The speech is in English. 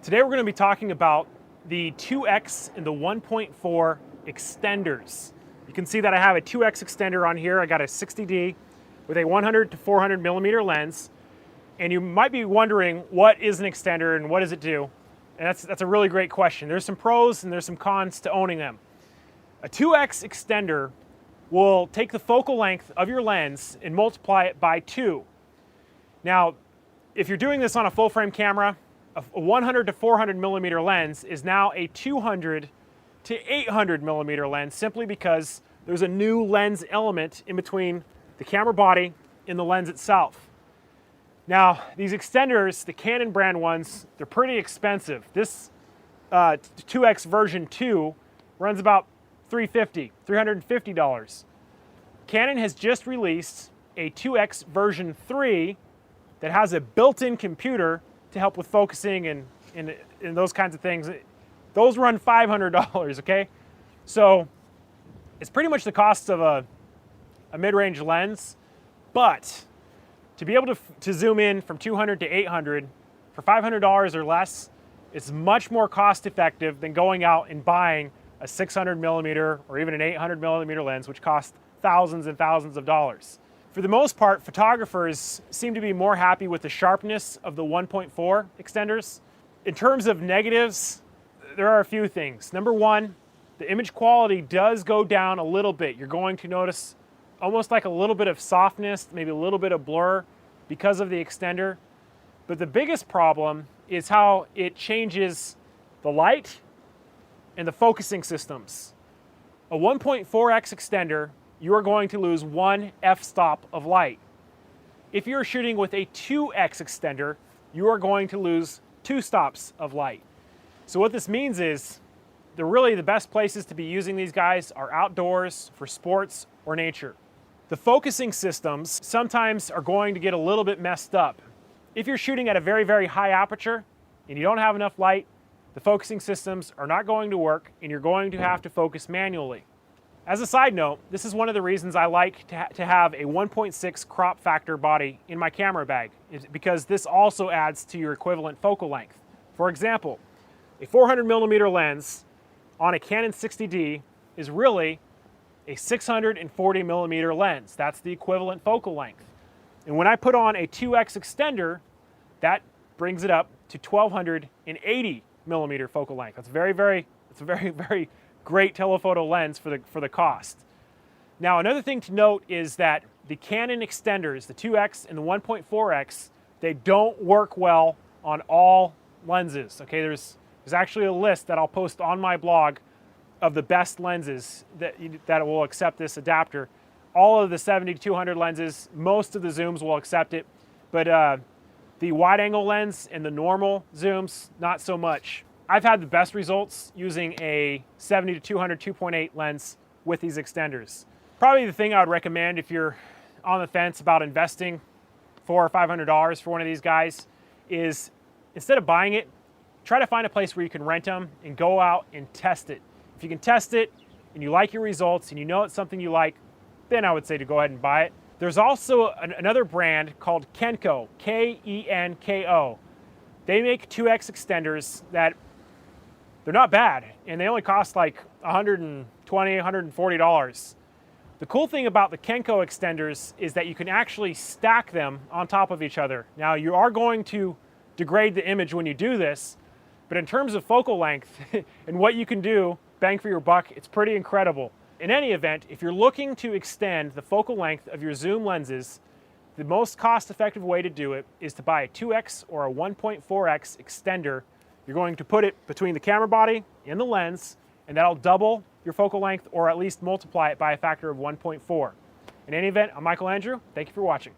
Today we're going to be talking about the 2X and the 1.4 extenders. You can see that I have a 2X extender on here. I got a 60D with a 100 to 400 millimeter lens. And you might be wondering, what is an extender and what does it do? And that's a really great question. There's some pros and there's some cons to owning them. A 2X extender will take the focal length of your lens and multiply it by 2. Now, if you're doing this on a full frame camera, a 100 to 400 millimeter lens is now a 200 to 800 millimeter lens, simply because there's a new lens element in between the camera body and the lens itself. Now, these extenders, the Canon brand ones, they're pretty expensive. This 2X version 2 runs about $350. Canon has just released a 2X version 3 that has a built-in computer to help with focusing and those kinds of things. Those run $500, okay? So it's pretty much the cost of a mid-range lens, but to be able to zoom in from 200 to 800 for $500 or less, it's much more cost-effective than going out and buying a 600 millimeter or even an 800 millimeter lens, which costs thousands and thousands of dollars. For the most part, photographers seem to be more happy with the sharpness of the 1.4 extenders. In terms of negatives, there are a few things. Number one, the image quality does go down a little bit. You're going to notice almost like a little bit of softness, maybe a little bit of blur because of the extender. But the biggest problem is how it changes the light and the focusing systems. A 1.4x extender, you are going to lose one f-stop of light. If you're shooting with a 2x extender, you are going to lose 2 stops of light. So what this means is, really the best places to be using these guys are outdoors, for sports, or nature. The focusing systems sometimes are going to get a little bit messed up. If you're shooting at a very, very high aperture and you don't have enough light, the focusing systems are not going to work and you're going to have to focus manually. As a side note, this is one of the reasons I like to have a 1.6 crop factor body in my camera bag, because this also adds to your equivalent focal length. For example, a 400 millimeter lens on a Canon 60D is really a 640 millimeter lens. That's the equivalent focal length. And when I put on a 2X extender, that brings it up to 1280 millimeter focal length. It's a very, very great telephoto lens for the cost. Now, another thing to note is that the Canon extenders, the 2X and the 1.4X, they don't work well on all lenses. Okay, there's actually a list that I'll post on my blog of the best lenses that will accept this adapter. All of the 70-200 lenses, most of the zooms will accept it, but the wide-angle lens and the normal zooms, not so much. I've had the best results using a 70-200 2.8 lens with these extenders. Probably the thing I would recommend if you're on the fence about investing $400 or $500 for one of these guys is, instead of buying it, try to find a place where you can rent them and go out and test it. If you can test it and you like your results and you know it's something you like, then I would say to go ahead and buy it. There's also another brand called Kenko, K-E-N-K-O. They make 2X extenders that they're not bad, and they only cost like $120, $140. The cool thing about the Kenko extenders is that you can actually stack them on top of each other. Now, you are going to degrade the image when you do this, but in terms of focal length and what you can do, bang for your buck, it's pretty incredible. In any event, if you're looking to extend the focal length of your zoom lenses, the most cost-effective way to do it is to buy a 2X or a 1.4X extender. You're going to put it between the camera body and the lens, and that'll double your focal length or at least multiply it by a factor of 1.4. In any event, I'm Michael Andrew. Thank you for watching.